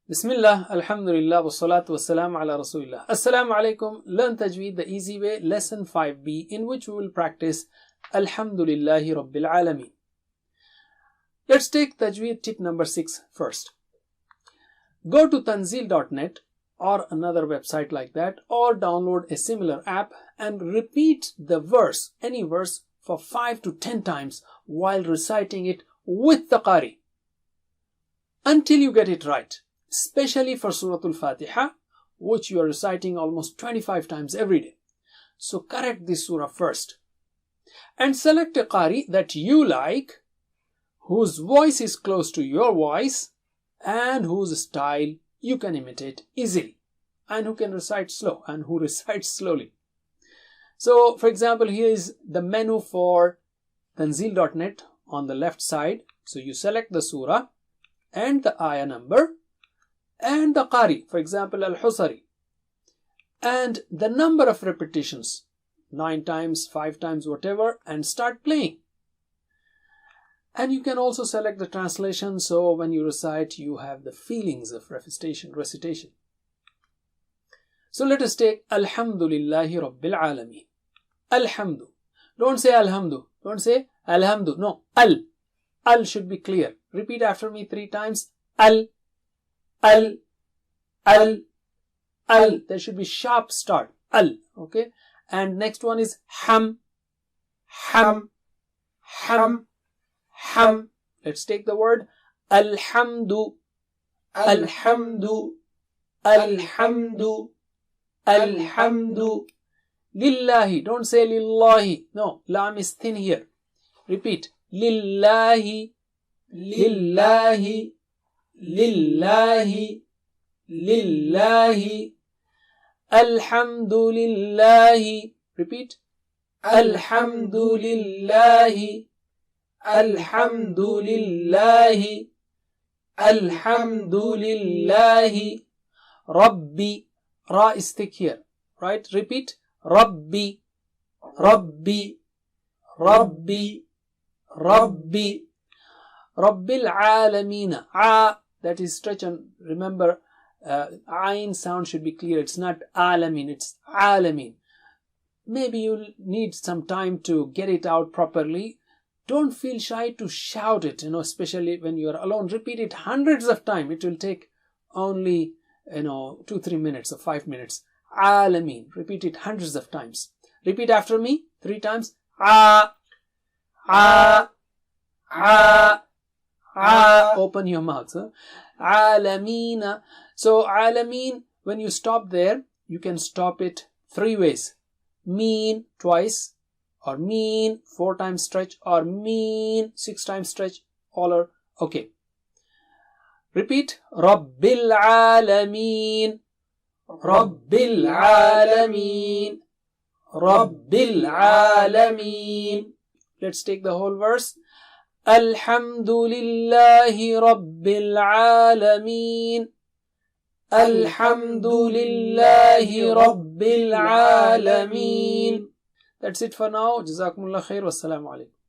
Bismillah, alhamdulillah, wassalatu wassalamu ala rasulillah. Assalamu alaikum. Learn Tajweed the easy way, lesson 5b, in which we will practice Alhamdulillahi Rabbil Alameen. Let's take Tajweed tip number 6 first. Go to tanzil.net or another website like that, or download a similar app and repeat the verse, any verse, for 5 to 10 times while reciting it with the Qari until you get it right. Especially for Surah Al-Fatiha, which you are reciting almost 25 times every day. So correct this surah first. And select a Qari that you like, whose voice is close to your voice, and whose style you can imitate easily, and who can recite slow, and who recites slowly. So, for example, here is the menu for tanzil.net on the left side. So you select the surah and the ayah number and the Qari, for example, Al-Husari, and the number of repetitions, 9 times, 5 times, whatever, and start playing. And you can also select the translation, so when you recite, you have the feelings of recitation. So let us take Alhamdulillahi Rabbil Alameen. Alhamdu. Don't say Alhamdu. Don't say Alhamdu. No. Al. Al should be clear. Repeat after me 3 times. Al. Al. Al. Al. There should be sharp start. Al. Okay. And next one is Ham. Ham. Ham. Ham. Let's take the word Alhamdu. Alhamdu. Alhamdu. Alhamdu. Lillahi. Don't say Lillahi. No. Lam is thin here. Repeat. Lillahi. Lillahi. Lillahi. Lillahi. Alhamdulillahi. Repeat. Alhamdulillahi. Alhamdulillahi. Alhamdulillahi. Rabbi. Ra is thick here. Right? Repeat. Rabbi. Rabbi. Rabbi. Rabbi. Rabbil Alameen. A, that is stretch, and remember, Ain sound should be clear. It's not Alameen, it's Alameen. Maybe you'll need some time to get it out properly. Don't feel shy to shout it, especially when you are alone. Repeat it hundreds of times. It will take only, 2-3 minutes or 5 minutes. Alameen. Repeat it hundreds of times. Repeat after me 3 times. A. A. A. Open your mouth. Alameen. So Alameen, when you stop there, you can stop it 3 ways. Meen twice, or meen 4 times stretch, or meen 6 times stretch. All are okay. Repeat. Rabbil Alameen. Rabbil Alameen. Rabbil Alameen. Let's take the whole verse. Alhamdulillahi Rabbil Alameen. Alhamdulillahi Rabbil Alameen. That's it for now. Jazakumullah khair. Wassalamu alaikum.